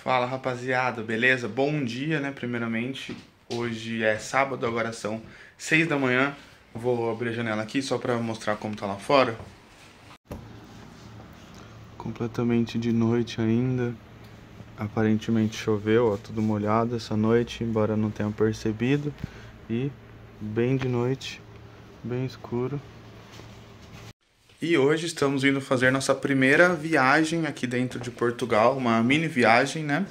Fala rapaziada, beleza? Bom dia, né? Primeiramente, hoje é sábado, agora são 6 da manhã. Vou abrir a janela aqui só pra mostrar como tá lá fora. Completamente de noite ainda. Aparentemente choveu, ó, tudo molhado essa noite, embora não tenha percebido. E bem de noite, bem escuro. E hoje estamos indo fazer nossa primeira viagem aqui dentro de Portugal, uma mini viagem, né?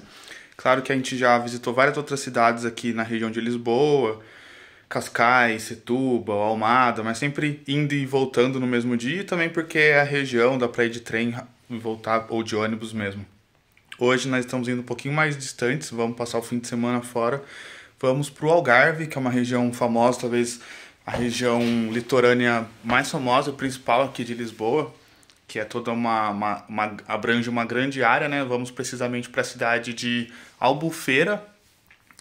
Claro que a gente já visitou várias outras cidades aqui na região de Lisboa, Cascais, Setúbal, Almada, mas sempre indo e voltando no mesmo dia, e também porque é a região, dá pra ir de trem e voltar, ou de ônibus mesmo. Hoje nós estamos indo um pouquinho mais distantes, vamos passar o fim de semana fora. Vamos pro Algarve, que é uma região famosa, talvez a região litorânea mais famosa e principal aqui de Lisboa, que é toda abrange uma grande área, né? Vamos precisamente para a cidade de Albufeira,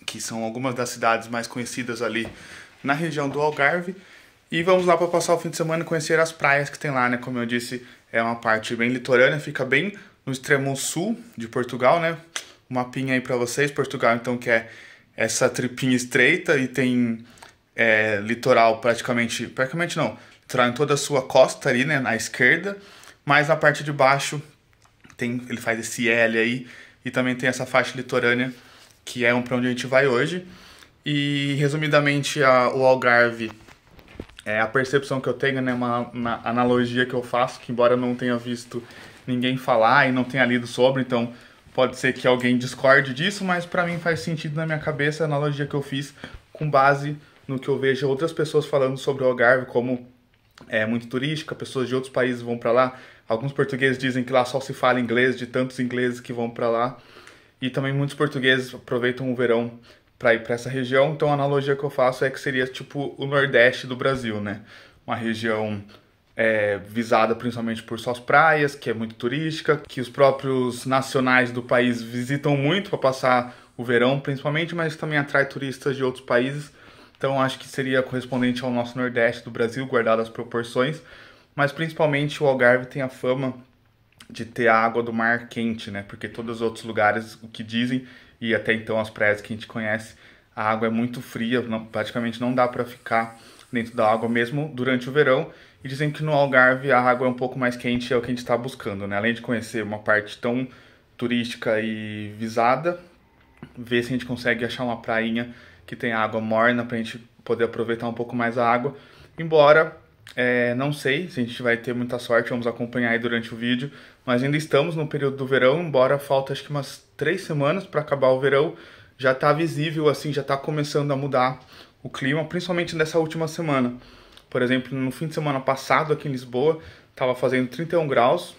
que são algumas das cidades mais conhecidas ali na região do Algarve, e vamos lá para passar o fim de semana e conhecer as praias que tem lá, né? Como eu disse, é uma parte bem litorânea, fica bem no extremo sul de Portugal, né? Um mapinha aí para vocês, Portugal então, que é essa tripinha estreita e tem litoral praticamente não, litoral em toda a sua costa ali, né, na esquerda, mas na parte de baixo ele faz esse L aí, e também tem essa faixa litorânea, que é para onde a gente vai hoje. E resumidamente o Algarve, a percepção que eu tenho, né, uma analogia que eu faço, que embora eu não tenha visto ninguém falar e não tenha lido sobre, então pode ser que alguém discorde disso, mas para mim faz sentido na minha cabeça a analogia que eu fiz com base no que eu vejo outras pessoas falando sobre o Algarve, como é muito turística, pessoas de outros países vão para lá. Alguns portugueses dizem que lá só se fala inglês, de tantos ingleses que vão para lá. E também muitos portugueses aproveitam o verão para ir para essa região. Então a analogia que eu faço é que seria tipo o Nordeste do Brasil, né? Uma região visada principalmente por suas praias, que é muito turística, que os próprios nacionais do país visitam muito para passar o verão principalmente, mas também atrai turistas de outros países. Então acho que seria correspondente ao nosso Nordeste do Brasil, guardado as proporções. Mas principalmente o Algarve tem a fama de ter a água do mar quente, né? Porque todos os outros lugares, o que dizem, e até então as praias que a gente conhece, a água é muito fria, praticamente não dá para ficar dentro da água mesmo durante o verão. E dizem que no Algarve a água é um pouco mais quente, é o que a gente está buscando, né? Além de conhecer uma parte tão turística e visada, ver se a gente consegue achar uma prainha que tem água morna pra gente poder aproveitar um pouco mais a água. Embora, não sei se a gente vai ter muita sorte, vamos acompanhar aí durante o vídeo, mas ainda estamos no período do verão, embora falta acho que umas 3 semanas para acabar o verão, já tá visível, assim, já tá começando a mudar o clima, principalmente nessa última semana. Por exemplo, no fim de semana passado aqui em Lisboa, tava fazendo 31 graus,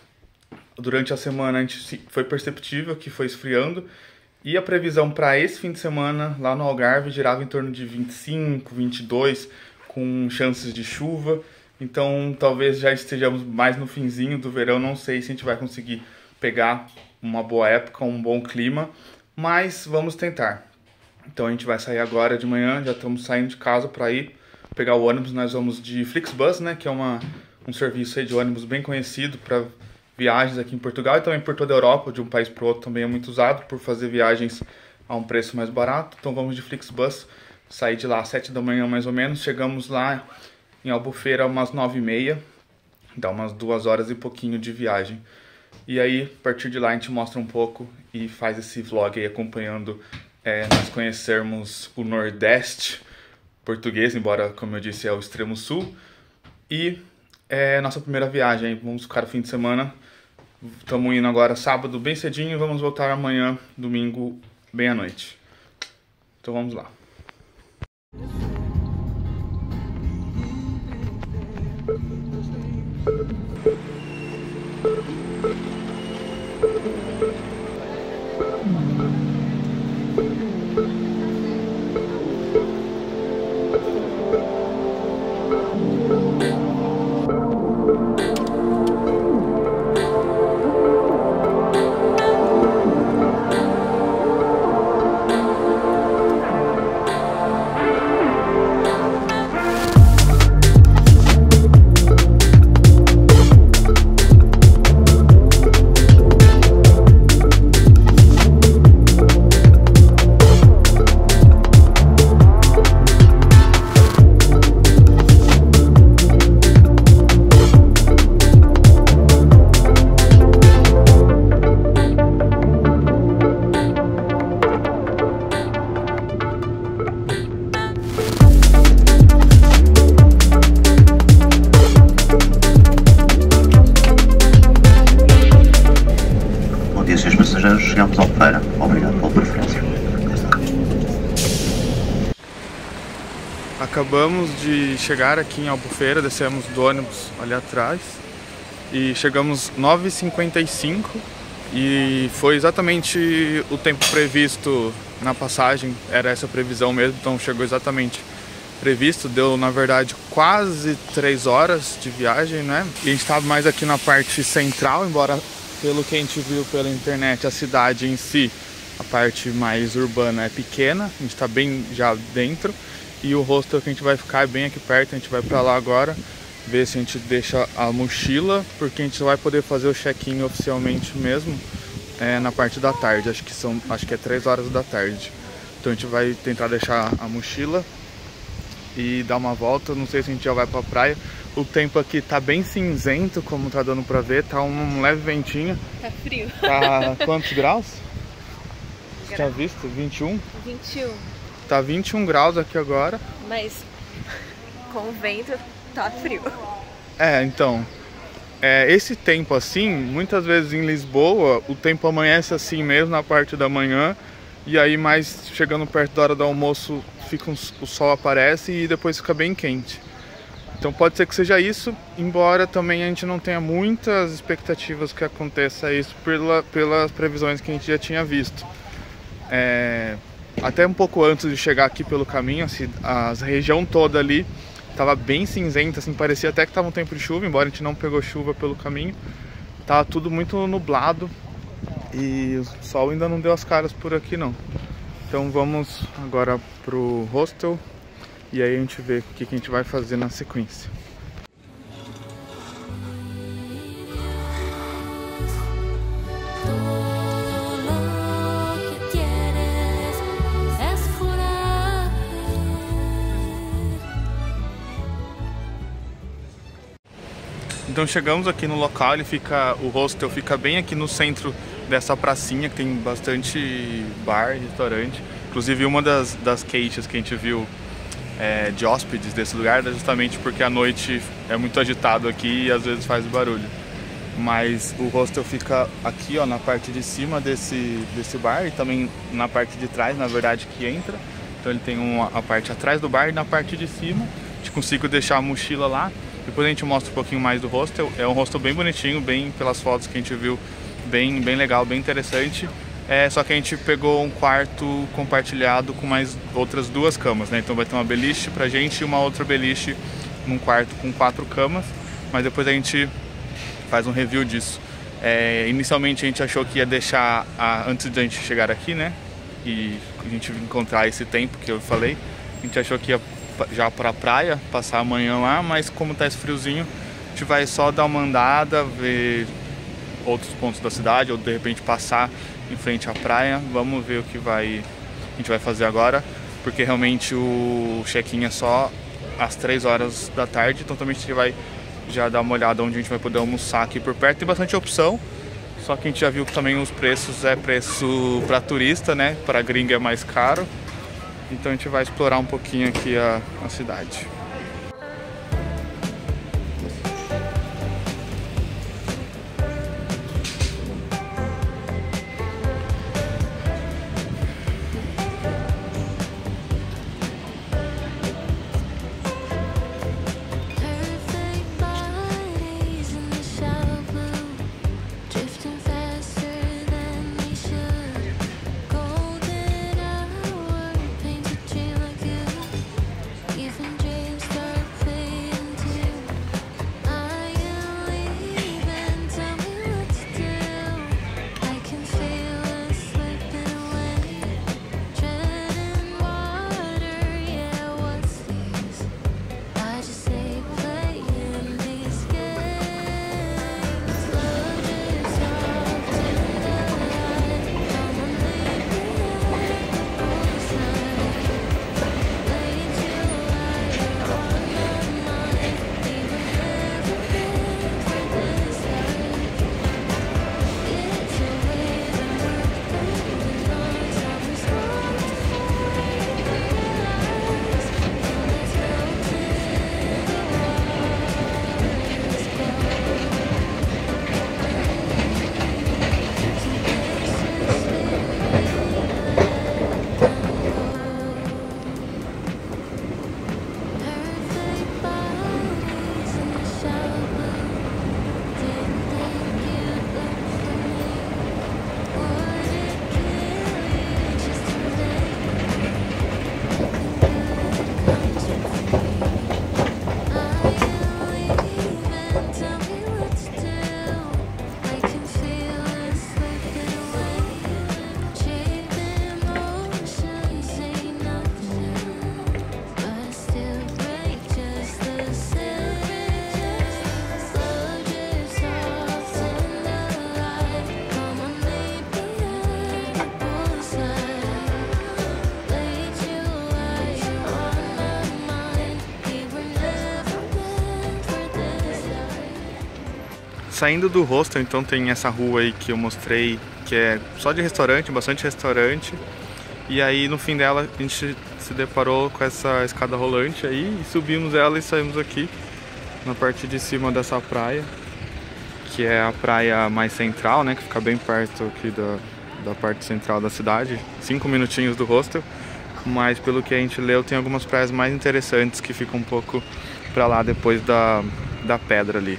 durante a semana a gente foi perceptível que foi esfriando, e a previsão para esse fim de semana lá no Algarve girava em torno de 25, 22, com chances de chuva. Então talvez já estejamos mais no finzinho do verão, não sei se a gente vai conseguir pegar uma boa época, um bom clima, mas vamos tentar. Então a gente vai sair agora de manhã, já estamos saindo de casa para ir pegar o ônibus. Nós vamos de Flixbus, né, que é um serviço aí de ônibus bem conhecido para viagens aqui em Portugal e também por toda a Europa, de um país para o outro também é muito usado por fazer viagens a um preço mais barato. Então vamos de Flixbus, sair de lá às 7 da manhã mais ou menos, chegamos lá em Albufeira umas 9h30, dá umas 2 horas e pouquinho de viagem. E aí, a partir de lá a gente mostra um pouco e faz esse vlog aí acompanhando nós conhecermos o Nordeste português, embora, como eu disse, é o extremo sul. E nossa primeira viagem, vamos ficar o fim de semana. Estamos indo agora sábado bem cedinho e vamos voltar amanhã, domingo, bem à noite. Então vamos lá. Campos Albufeira. Obrigado pela preferência. Acabamos de chegar aqui em Albufeira, descemos do ônibus ali atrás e chegamos 9h55 e foi exatamente o tempo previsto na passagem, era essa previsão mesmo, então chegou exatamente previsto, deu na verdade quase 3 horas de viagem, né? E a gente estava mais aqui na parte central, embora pelo que a gente viu pela internet a cidade em si, a parte mais urbana é pequena, a gente está bem já dentro. E o hostel que a gente vai ficar é bem aqui perto, a gente vai pra lá agora, ver se a gente deixa a mochila, porque a gente vai poder fazer o check-in oficialmente mesmo na parte da tarde, acho que é 3 horas da tarde. Então a gente vai tentar deixar a mochila e dar uma volta, não sei se a gente já vai pra praia. O tempo aqui tá bem cinzento, como tá dando pra ver, tá um leve ventinho. Tá frio. Tá quantos graus? Você tinha visto? 21? 21. Tá 21 graus aqui agora. Mas com o vento tá frio. Então, esse tempo assim, muitas vezes em Lisboa, o tempo amanhece assim mesmo na parte da manhã. E aí mais chegando perto da hora do almoço, o sol aparece e depois fica bem quente. Então pode ser que seja isso, embora também a gente não tenha muitas expectativas que aconteça isso pelas previsões que a gente já tinha visto. Até um pouco antes de chegar aqui pelo caminho, assim, a região toda ali estava bem cinzenta, assim, parecia até que estava um tempo de chuva, embora a gente não pegou chuva pelo caminho. Tava tudo muito nublado e o sol ainda não deu as caras por aqui não. Então vamos agora pro hostel e aí a gente vê o que a gente vai fazer na sequência. Então chegamos aqui no local, o hostel fica bem aqui no centro dessa pracinha, que tem bastante bar e restaurante. Inclusive uma das queixas que a gente viu de hóspedes desse lugar é justamente porque à noite é muito agitado aqui e às vezes faz barulho. Mas o hostel fica aqui, ó, na parte de cima desse bar e também na parte de trás, na verdade, que entra. Então ele tem a parte atrás do bar e na parte de cima. A gente conseguiu deixar a mochila lá. Depois a gente mostra um pouquinho mais do hostel. É um hostel bem bonitinho, bem pelas fotos que a gente viu, bem legal, bem interessante. Só que a gente pegou um quarto compartilhado com mais outras 2 camas, né? Então vai ter uma beliche pra gente e uma outra beliche num quarto com 4 camas. Mas depois a gente faz um review disso. Inicialmente a gente achou que ia deixar, antes de a gente chegar aqui, né? E a gente encontrar esse tempo que eu falei, a gente achou que ia já pra praia, passar amanhã lá, mas como tá esse friozinho, a gente vai só dar uma andada, ver outros pontos da cidade, ou de repente passar em frente à praia. Vamos ver o que a gente vai fazer agora, porque realmente o check-in é só às 3 horas da tarde, então também a gente vai já dar uma olhada onde a gente vai poder almoçar aqui por perto. Tem bastante opção, só que a gente já viu que também os preços preço para turista, né? Para gringa é mais caro. Então a gente vai explorar um pouquinho aqui a cidade. Even dreams saindo do hostel, então tem essa rua aí que eu mostrei, que é só de restaurante, bastante restaurante. E aí no fim dela a gente se deparou com essa escada rolante aí e subimos ela e saímos aqui na parte de cima dessa praia, que é a praia mais central, né, que fica bem perto aqui da parte central da cidade, 5 minutinhos do hostel. Mas pelo que a gente leu, tem algumas praias mais interessantes que ficam um pouco pra lá depois da pedra ali.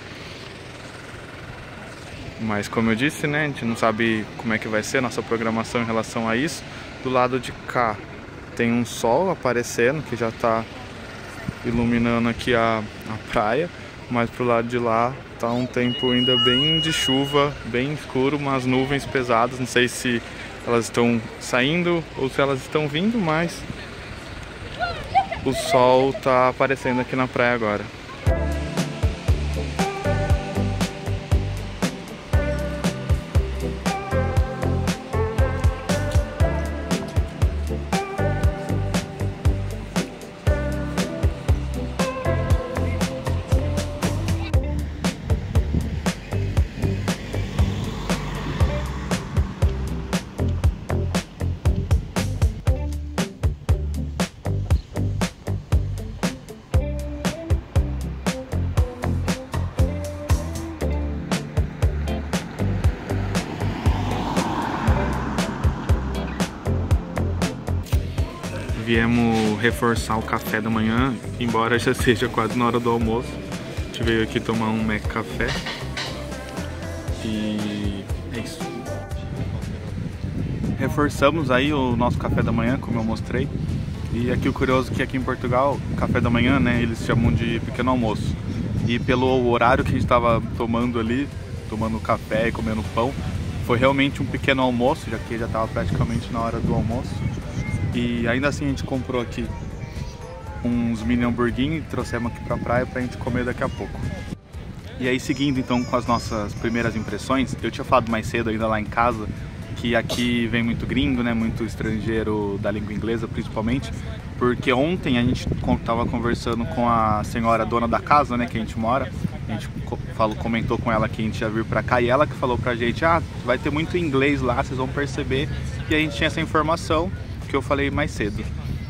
Mas como eu disse, né, a gente não sabe como é que vai ser a nossa programação em relação a isso. Do lado de cá tem um sol aparecendo, que já tá iluminando aqui a praia. Mas pro lado de lá tá um tempo ainda bem de chuva, bem escuro, umas nuvens pesadas. Não sei se elas estão saindo ou se elas estão vindo, mas o sol tá aparecendo aqui na praia agora. Viemos reforçar o café da manhã, embora já seja quase na hora do almoço. A gente veio aqui tomar um Mac Café e é isso. Reforçamos aí o nosso café da manhã, como eu mostrei. E aqui o curioso é que aqui em Portugal, café da manhã, né, eles chamam de pequeno almoço. E pelo horário que a gente estava tomando ali, tomando café e comendo pão, foi realmente um pequeno almoço, já que já estava praticamente na hora do almoço. E ainda assim a gente comprou aqui uns mini hamburguinhos e trouxemos aqui pra praia pra gente comer daqui a pouco. E aí seguindo então com as nossas primeiras impressões, eu tinha falado mais cedo ainda lá em casa que aqui vem muito gringo, né, muito estrangeiro da língua inglesa principalmente, porque ontem a gente tava conversando com a senhora dona da casa, né, que a gente mora, a gente comentou com ela que a gente ia vir pra cá e ela que falou pra gente, vai ter muito inglês lá, vocês vão perceber, e a gente tinha essa informação que eu falei mais cedo.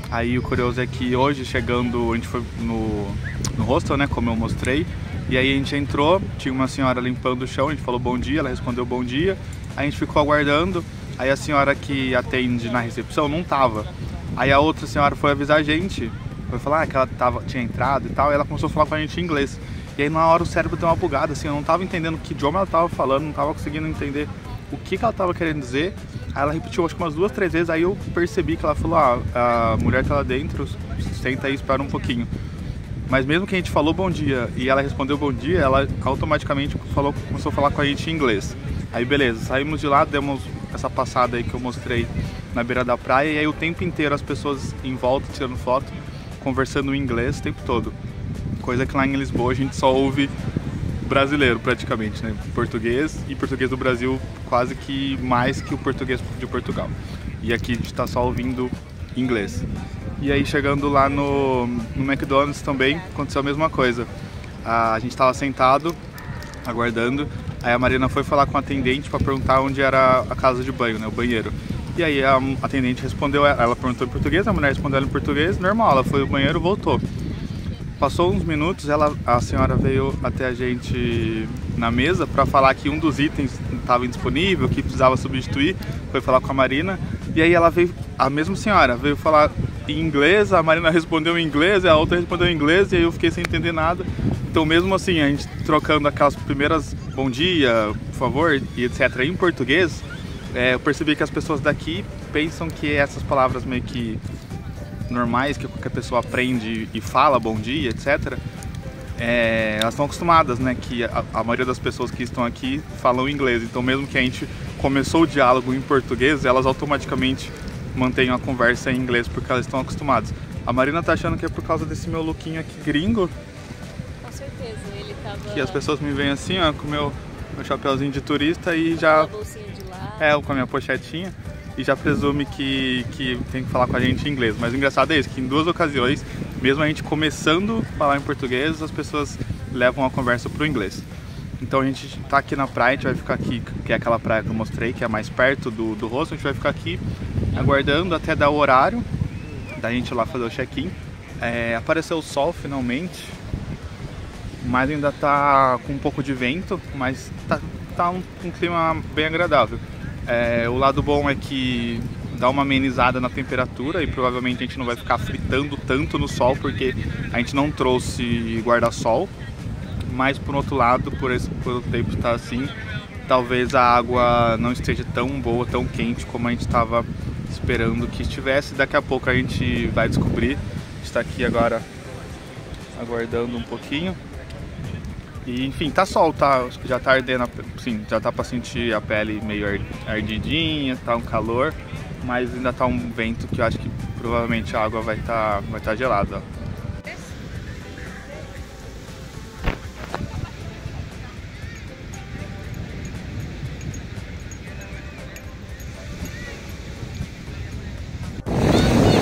Aí o curioso é que hoje chegando, a gente foi no hostel, né, como eu mostrei, e aí a gente entrou, tinha uma senhora limpando o chão, a gente falou bom dia, ela respondeu bom dia, aí a gente ficou aguardando, aí a senhora que atende na recepção não tava, aí a outra senhora foi avisar a gente, foi falar que ela tinha entrado e tal, e ela começou a falar com a gente em inglês, e aí na hora o cérebro deu uma bugada, assim, eu não tava entendendo que idioma ela tava falando, não tava conseguindo entender o que ela tava querendo dizer. Aí ela repetiu acho que umas 2, 3 vezes, aí eu percebi que ela falou, a mulher tá lá dentro, senta aí, espera um pouquinho. Mas mesmo que a gente falou bom dia e ela respondeu bom dia, ela automaticamente começou a falar com a gente em inglês. Aí beleza, saímos de lá, demos essa passada aí que eu mostrei na beira da praia, e aí o tempo inteiro as pessoas em volta tirando foto, conversando em inglês o tempo todo. Coisa que lá em Lisboa a gente só ouve brasileiro praticamente, né? Português e português do Brasil quase que mais que o português de Portugal. E aqui a gente tá só ouvindo inglês. E aí chegando lá no McDonald's também aconteceu a mesma coisa. A gente tava sentado, aguardando, aí a Marina foi falar com a atendente para perguntar onde era a casa de banho, né? O banheiro. E aí a atendente respondeu, ela perguntou em português, a mulher respondeu ela em português, normal, ela foi ao banheiro e voltou. Passou uns minutos, a senhora veio até a gente na mesa para falar que um dos itens estava indisponível, que precisava substituir, foi falar com a Marina, e aí ela veio, a mesma senhora, veio falar em inglês, a Marina respondeu em inglês, e a outra respondeu em inglês, e aí eu fiquei sem entender nada. Então mesmo assim, a gente trocando aquelas primeiras bom dia, por favor, e etc. em português, eu percebi que as pessoas daqui pensam que essas palavras meio que normais, que qualquer pessoa aprende e fala bom dia, etc. Elas estão acostumadas, né, que a maioria das pessoas que estão aqui falam inglês, então mesmo que a gente começou o diálogo em português, elas automaticamente mantêm a conversa em inglês porque elas estão acostumadas. A Marina tá achando que é por causa desse meu lookinho aqui gringo. Com certeza, ele tava... Que as pessoas me veem assim, ó, com o meu chapeuzinho de turista e já... a bolsinha de lado. Com a minha pochetinha. E já presume que tem que falar com a gente em inglês. Mas o engraçado é isso, que em 2 ocasiões, mesmo a gente começando a falar em português, as pessoas levam a conversa para o inglês. Então a gente tá aqui na praia, a gente vai ficar aqui, que é aquela praia que eu mostrei, que é mais perto do rosto. A gente vai ficar aqui aguardando até dar o horário da gente ir lá fazer o check-in. Apareceu o sol finalmente, mas ainda tá com um pouco de vento, mas tá um clima bem agradável. O lado bom é que dá uma amenizada na temperatura e provavelmente a gente não vai ficar fritando tanto no sol, porque a gente não trouxe guarda-sol. Mas por outro lado, por o tempo estar assim, talvez a água não esteja tão boa, tão quente como a gente estava esperando que estivesse. Daqui a pouco a gente vai descobrir. A gente está aqui agora aguardando um pouquinho. E enfim, tá sol, tá? Acho que já tá ardendo, sim, já tá para sentir a pele meio ardidinha, tá um calor, mas ainda tá um vento que eu acho que provavelmente a água vai tá gelada, ó.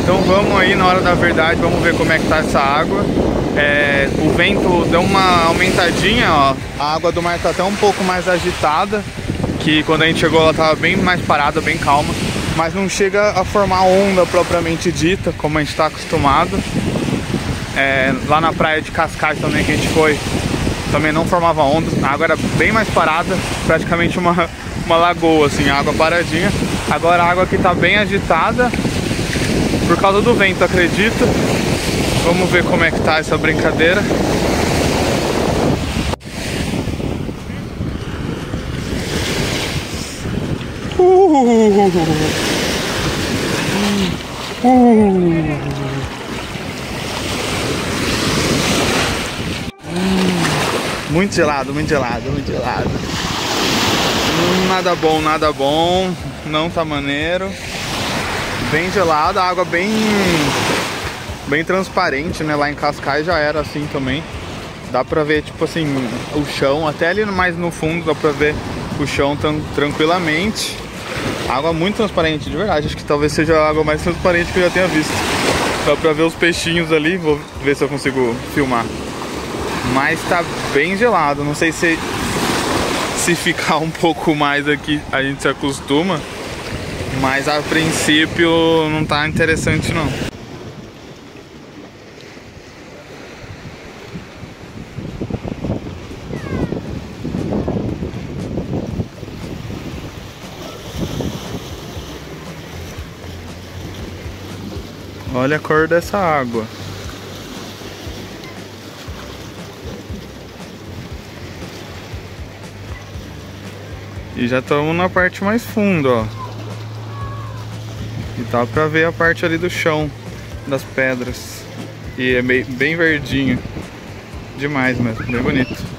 Então vamos aí, na hora da verdade, vamos ver como é que tá essa água. O vento deu uma aumentadinha, ó. A água do mar tá até um pouco mais agitada, que quando a gente chegou ela tava bem mais parada, bem calma. Mas não chega a formar onda propriamente dita, como a gente tá acostumado. Lá na praia de Cascais também que a gente foi, também não formava onda. A água era bem mais parada, praticamente uma lagoa, assim, a água paradinha. Agora a água aqui tá bem agitada, por causa do vento, acredito. Vamos ver como é que tá essa brincadeira. Muito gelado, muito gelado, muito gelado. Nada bom, nada bom. Não tá maneiro. Bem gelada, a água bem transparente, né? Lá em Cascais já era assim também. Dá pra ver, tipo assim, o chão, até ali mais no fundo dá pra ver o chão tranquilamente. Água muito transparente, de verdade. Acho que talvez seja a água mais transparente que eu já tenha visto. Dá pra ver os peixinhos ali, vou ver se eu consigo filmar. Mas tá bem gelado, não sei se ficar um pouco mais aqui a gente se acostuma. Mas a princípio não tá interessante não. Olha a cor dessa água. E já estamos na parte mais funda, ó. E dá pra ver a parte ali do chão, das pedras. E é bem verdinho. Demais mesmo, bem bonito.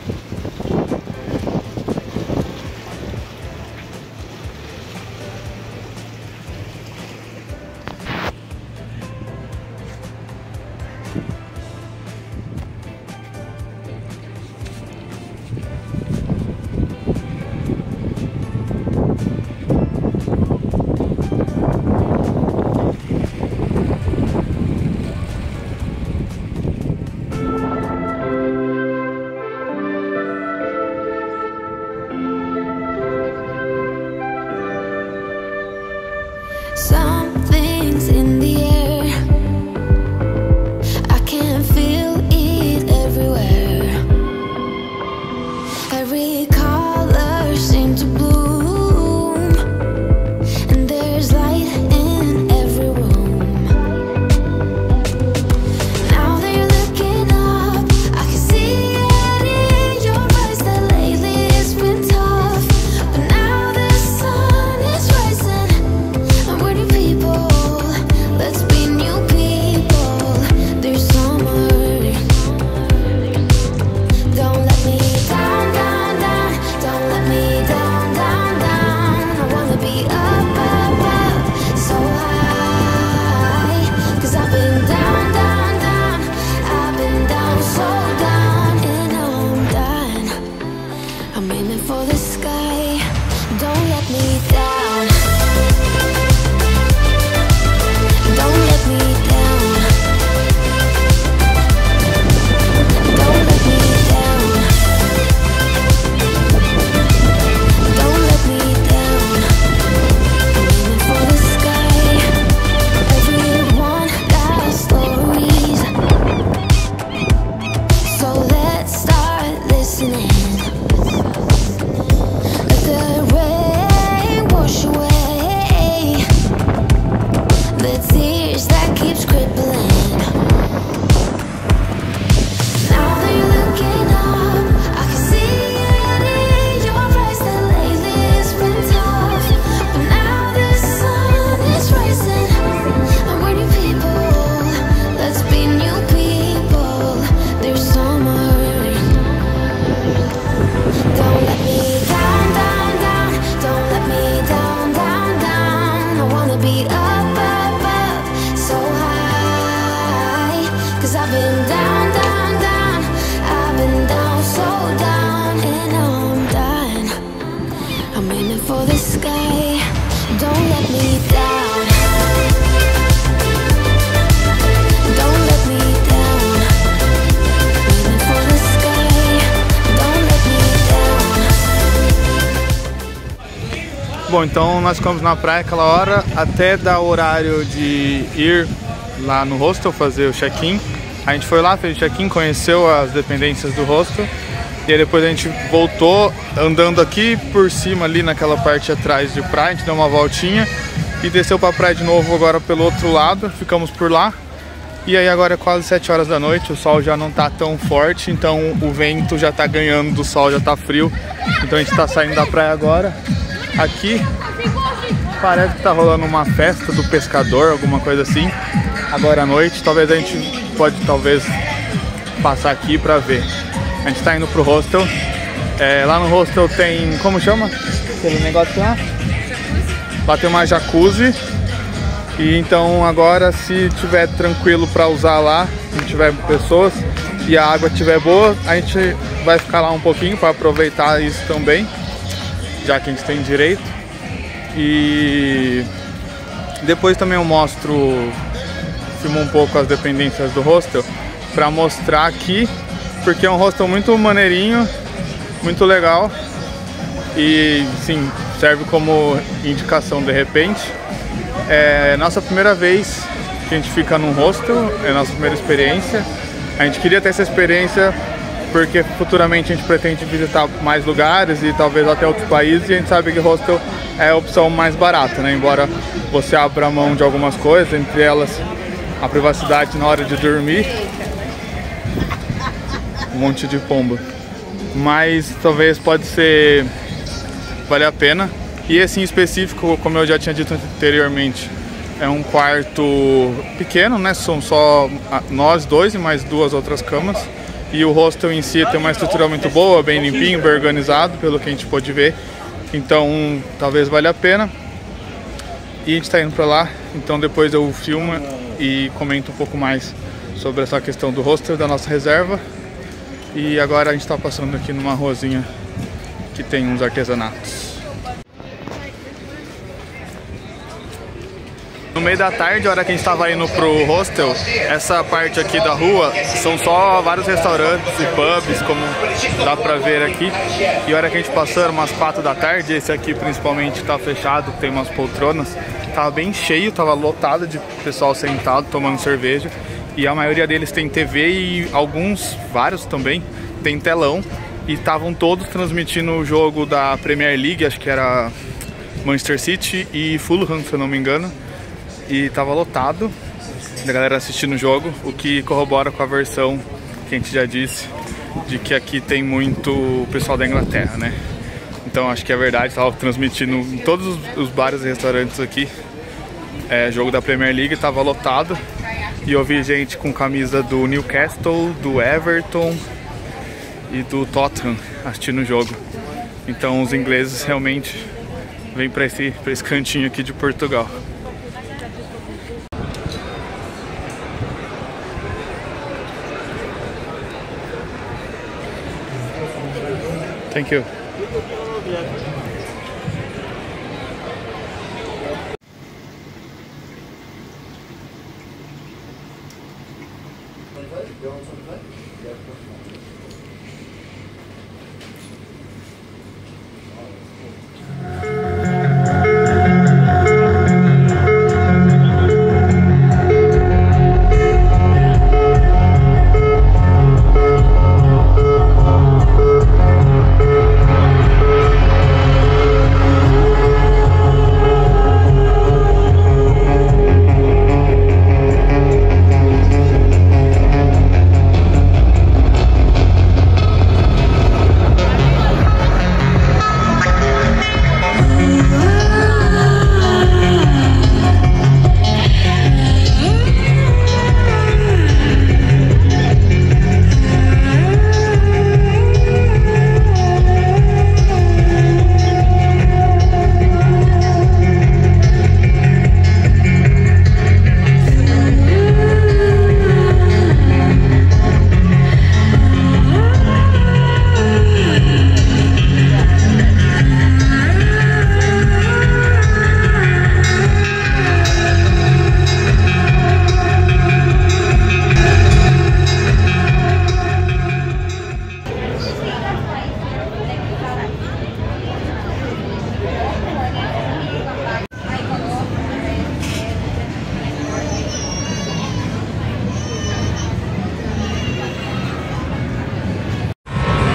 Bom, então nós ficamos na praia aquela hora até dar o horário de ir lá no hostel fazer o check-in. A gente foi lá, fez o check-in, conheceu as dependências do hostel. E aí depois a gente voltou andando aqui por cima, ali naquela parte atrás de praia. A gente deu uma voltinha e desceu pra praia de novo agora pelo outro lado. Ficamos por lá. E aí agora é quase 7 horas da noite, o sol já não tá tão forte, então o vento já tá ganhando do sol, já tá frio. Então a gente tá saindo da praia agora. Aqui parece que tá rolando uma festa do pescador, alguma coisa assim. Agora à noite, talvez a gente pode passar aqui pra ver. A gente tá indo pro hostel. Lá no hostel tem, como chama? Aquele negócio lá? Lá tem uma jacuzzi. E então agora, se tiver tranquilo pra usar lá, se tiver pessoas e a água estiver boa, a gente vai ficar lá um pouquinho para aproveitar isso também, já que a gente tem direito. E depois também eu filmo um pouco as dependências do hostel para mostrar aqui, porque é um hostel muito maneirinho, muito legal e sim, serve como indicação de repente. É nossa primeira vez que a gente fica num hostel, é a nossa primeira experiência. A gente queria ter essa experiência porque futuramente a gente pretende visitar mais lugares e talvez até outros países, e a gente sabe que hostel é a opção mais barata, né? Embora você abra mão de algumas coisas, entre elas a privacidade na hora de dormir. Um monte de pomba. Mas talvez vale a pena. E esse em específico, como eu já tinha dito anteriormente, é um quarto pequeno, né? São só nós dois e mais 2 outras camas. E o hostel em si tem uma estrutura muito boa, bem limpinho, bem organizado, pelo que a gente pôde ver. Então, talvez valha a pena. E a gente tá indo pra lá, então depois eu filmo e comento um pouco mais sobre essa questão do hostel, da nossa reserva. E agora a gente tá passando aqui numa ruazinha que tem uns artesanatos. No meio da tarde, a hora que a gente estava indo pro hostel, essa parte aqui da rua são só vários restaurantes e pubs, como dá pra ver aqui. E a hora que a gente passou, era umas 4 da tarde, esse aqui principalmente tá fechado, tem umas poltronas. Tava bem cheio, tava lotado de pessoal sentado, tomando cerveja. E a maioria deles tem TV e vários também, tem telão. E estavam todos transmitindo o jogo da Premier League, acho que era Manchester City e Fulham, se eu não me engano. E tava lotado da galera assistindo o jogo, o que corrobora com a versão que a gente já disse, de que aqui tem muito pessoal da Inglaterra, né? Então acho que é verdade, tava transmitindo em todos os bares e restaurantes aqui, jogo da Premier League, tava lotado. E eu vi gente com camisa do Newcastle, do Everton e do Tottenham assistindo o jogo. Então os ingleses realmente vêm pra esse cantinho aqui de Portugal. Thank you.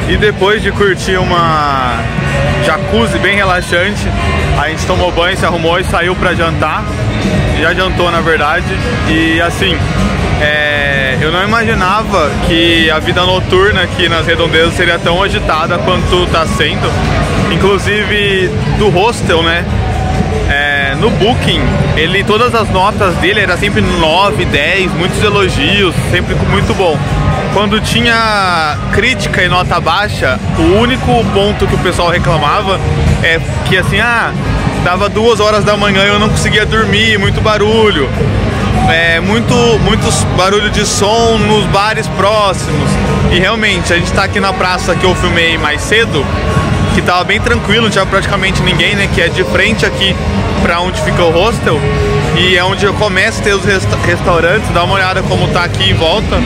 E depois de curtir uma jacuzzi bem relaxante, a gente tomou banho, se arrumou e saiu pra jantar. Já jantou, na verdade. E assim, eu não imaginava que a vida noturna aqui nas redondezas seria tão agitada quanto tá sendo. Inclusive do hostel, né? No Booking, todas as notas dele era sempre 9, 10, muitos elogios, sempre muito bom. Quando tinha crítica e nota baixa, o único ponto que o pessoal reclamava é que assim, dava 2 horas da manhã e eu não conseguia dormir, muito barulho. Muitos barulho de som nos bares próximos. E realmente, a gente tá aqui na praça que eu filmei mais cedo, que tava bem tranquilo, não tinha praticamente ninguém, né? Que é de frente aqui pra onde fica o hostel. E é onde eu começo a ter os restaurantes. Dá uma olhada como tá aqui em volta.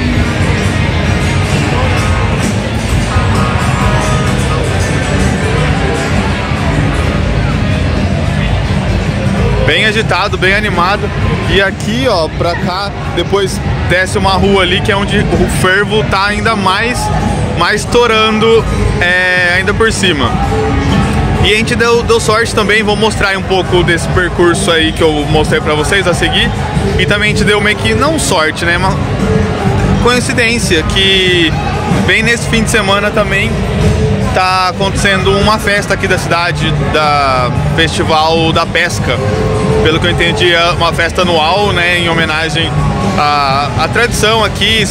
Bem agitado, bem animado. E aqui, ó, pra cá, depois desce uma rua ali que é onde o fervo tá ainda mais estourando, ainda por cima. E a gente deu sorte também, vou mostrar aí um pouco desse percurso aí que eu mostrei pra vocês a seguir. E também a gente deu meio que, não sorte, né, uma coincidência, que bem nesse fim de semana também tá acontecendo uma festa aqui da cidade, da Festival da Pesca. Pelo que eu entendi, é uma festa anual, né, em homenagem à tradição aqui.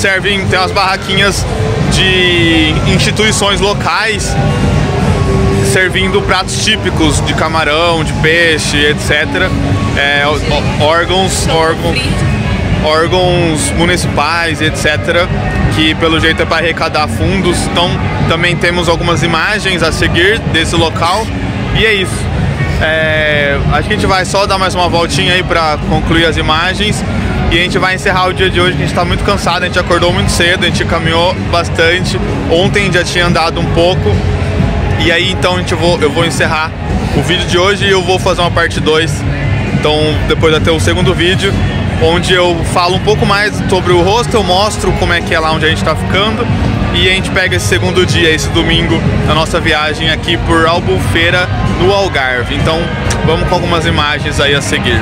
Tem umas barraquinhas de instituições locais servindo pratos típicos de camarão, de peixe, etc. Órgãos municipais, etc., que pelo jeito é para arrecadar fundos. Então também temos algumas imagens a seguir desse local. E é isso. Acho que a gente vai só dar mais uma voltinha aí para concluir as imagens. E a gente vai encerrar o dia de hoje, que a gente está muito cansado. A gente acordou muito cedo, a gente caminhou bastante. Ontem já tinha andado um pouco. E aí então eu vou encerrar o vídeo de hoje e eu vou fazer uma parte 2. Então depois vai ter o segundo vídeo, onde eu falo um pouco mais sobre o hostel, mostro como é que é lá onde a gente tá ficando. E a gente pega esse segundo dia, esse domingo, na nossa viagem aqui por Albufeira, no Algarve. Então vamos com algumas imagens aí a seguir.